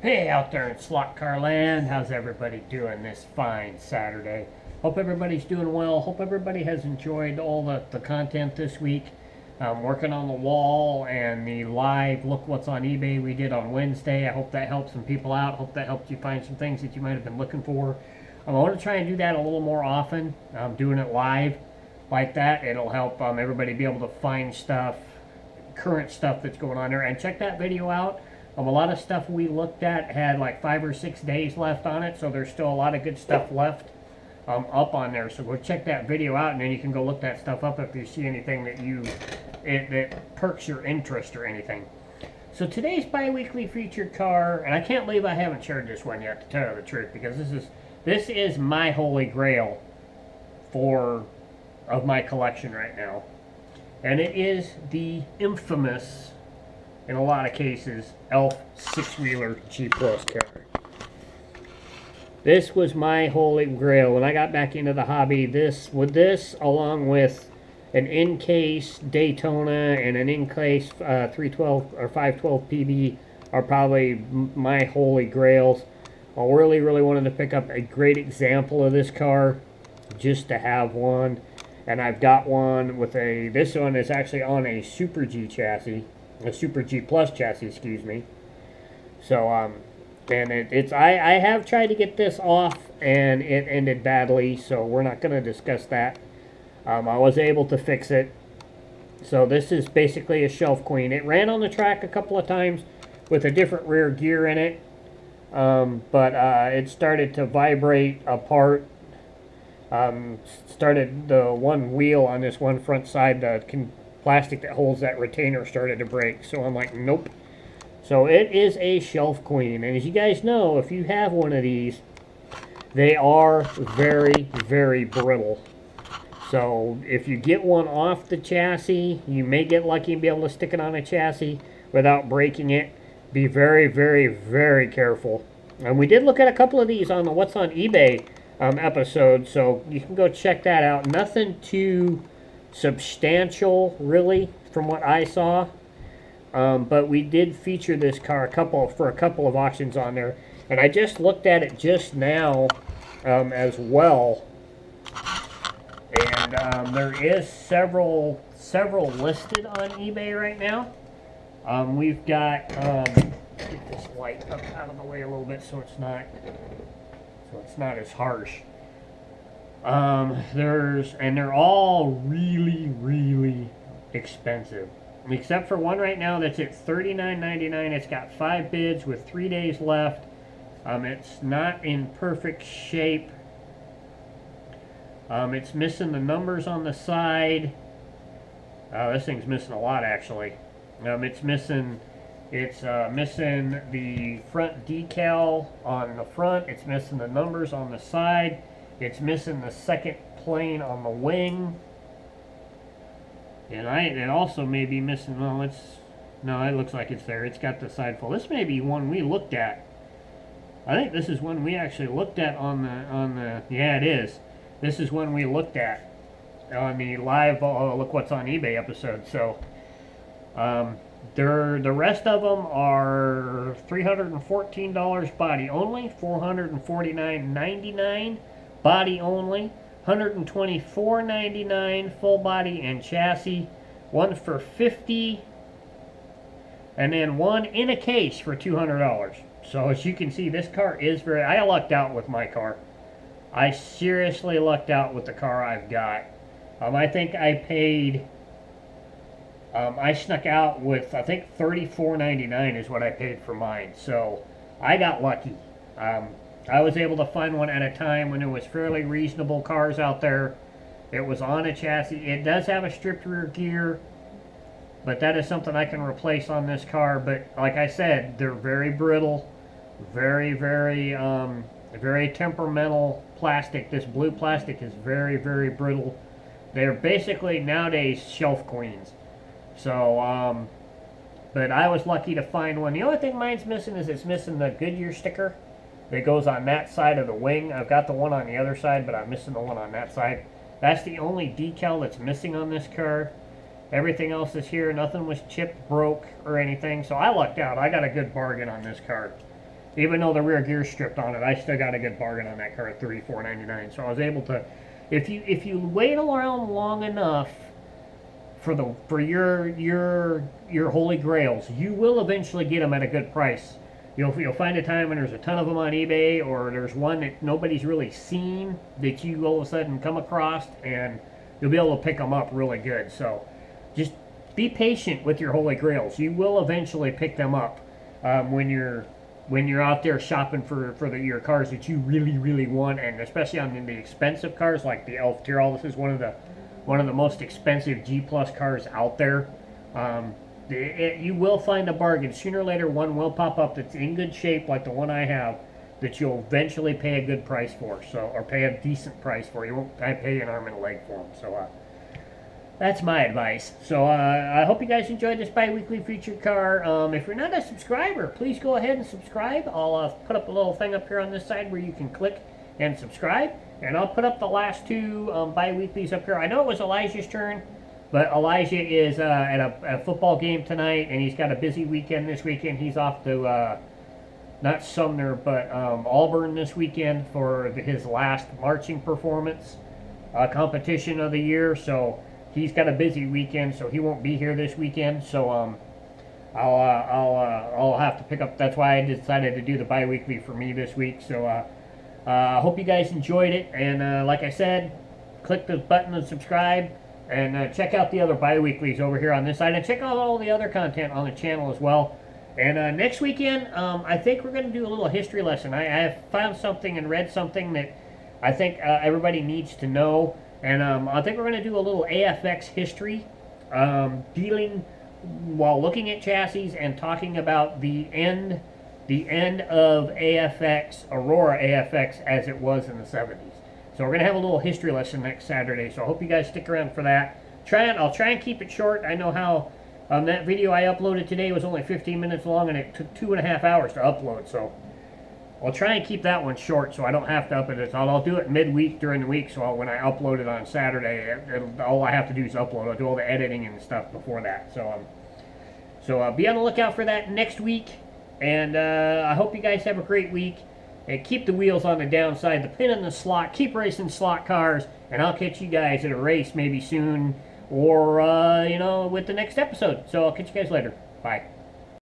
Hey out there in slot car land, how's everybody doing this fine Saturday? Hope everybody's doing well. Hope everybody has enjoyed all the content this week. Working on the wall and the live look what's on eBay we did on Wednesday. I hope that helped some people out. Hope that helped you find some things that you might have been looking for. I want to try and do that a little more often. Doing it live like that, it'll help everybody be able to find stuff, current stuff that's going on there. And check that video out. A lot of stuff we looked at had like 5 or 6 days left on it, so there's still a lot of good stuff left up on there. So go check that video out, and then you can go look that stuff up if you see anything that perks your interest or anything. So today's bi-weekly featured car, and I can't believe I haven't shared this one yet, to tell you the truth, because this is my holy grail of my collection right now, and it is the infamous, in a lot of cases, Elf six-wheeler G Plus car. This was my holy grail when I got back into the hobby. This along with an in-case Daytona and an in-case 312 or 512 PB are probably my holy grails. I really wanted to pick up a great example of this car just to have one, and I've got one with this one is actually on a Super G chassis. A Super G Plus chassis, excuse me. So, and I have tried to get this off, and it ended badly, so we're not going to discuss that. I was able to fix it. So this is basically a shelf queen. It ran on the track a couple of times with a different rear gear in it, but it started to vibrate apart. Started the one wheel on this one front side, plastic that holds that retainer started to break. So I'm like, nope. So it is a shelf queen. And as you guys know, if you have one of these, they are very brittle. So if you get one off the chassis, you may get lucky and be able to stick it on a chassis without breaking it. Be very careful. And we did look at a couple of these on the What's on eBay episode, so you can go check that out. Nothing too substantial, really, from what I saw. But we did feature this car for a couple of auctions on there, and I just looked at it just now as well. And there is several listed on eBay right now. We've got get this light up out of the way a little bit so it's not as harsh. They're all really expensive, except for one right now that's at $39.99. It's got 5 bids with 3 days left. It's not in perfect shape. It's missing the numbers on the side. This thing's missing a lot, actually. It's missing the front decal on the front. It's missing the numbers on the side. It's missing the second plane on the wing. And it also may be missing, no, it looks like it's there. It's got the side fold. This may be one we looked at. I think this is one we actually looked at on the yeah, it is. This is one we looked at on the live Look What's on eBay episode. So, the rest of them are $314 body only, $449.99 body only, $124.99 full body and chassis, one for $50, and then one in a case for $200. So as you can see, this car is I lucked out with my car. I seriously lucked out with the car I've got. I think I paid, I snuck out with, I think $34.99 is what I paid for mine. So I got lucky. I was able to find one at a time when there was fairly reasonable cars out there. It was on a chassis. It does have a stripped rear gear, but that is something I can replace on this car. But like I said, they're very brittle, very temperamental plastic. This blue plastic is very brittle. They're basically nowadays shelf queens. So, but I was lucky to find one. The only thing mine's missing is it's missing the Goodyear sticker that goes on that side of the wing. I've got the one on the other side, but I'm missing the one on that side. That's the only decal that's missing on this car. Everything else is here. Nothing was chipped, broke, or anything. So I lucked out. I got a good bargain on this car. Even though the rear gear's stripped on it, I still got a good bargain on that car at $34.99. So I was able to, if you wait around long enough for your holy grails, you will eventually get them at a good price. You'll find a time when there's a ton of them on eBay, or there's one that nobody's really seen that you all of a sudden come across, and you'll be able to pick them up really good. So just be patient with your holy grails. You will eventually pick them up when you're out there shopping for your cars that you really want, and especially on the expensive cars like the Elf Tyrrell. This is one of the most expensive G Plus cars out there. You will find a bargain. Sooner or later, one will pop up that's in good shape, like the one I have, that you'll eventually pay a good price for. So, or pay a decent price for. You won't pay an arm and a leg for them. So, that's my advice. So, I hope you guys enjoyed this bi-weekly featured car. If you're not a subscriber, please go ahead and subscribe. I'll put up a little thing up here on this side where you can click and subscribe. And I'll put up the last two bi-weeklies up here. I know it was Elijah's turn, but Elijah is at a football game tonight, and he's got a busy weekend this weekend. He's off to, not Sumner, but Auburn this weekend for his last marching performance competition of the year. So he's got a busy weekend, so he won't be here this weekend. So I'll have to pick up. That's why I decided to do the bi-weekly for me this week. So I hope you guys enjoyed it. And like I said, click the button and subscribe. And check out the other bi-weeklies over here on this side. And check out all the other content on the channel as well. And next weekend, I think we're going to do a little history lesson. I have found something and read something that I think everybody needs to know. And I think we're going to do a little AFX history, dealing while looking at chassis and talking about the end of AFX, Aurora AFX, as it was in the 70s. So we're going to have a little history lesson next Saturday. So I hope you guys stick around for that. I'll try and keep it short. I know how that video I uploaded today was only 15 minutes long, and it took 2.5 hours to upload. So I'll try and keep that one short so I don't have to upload it. I'll do it midweek during the week, so when I upload it on Saturday, all I have to do is upload. I'll do all the editing and stuff before that. So be on the lookout for that next week. And I hope you guys have a great week. And keep the wheels on the downside, the pin in the slot, keep racing slot cars, and I'll catch you guys at a race maybe soon, or, with the next episode. So I'll catch you guys later. Bye.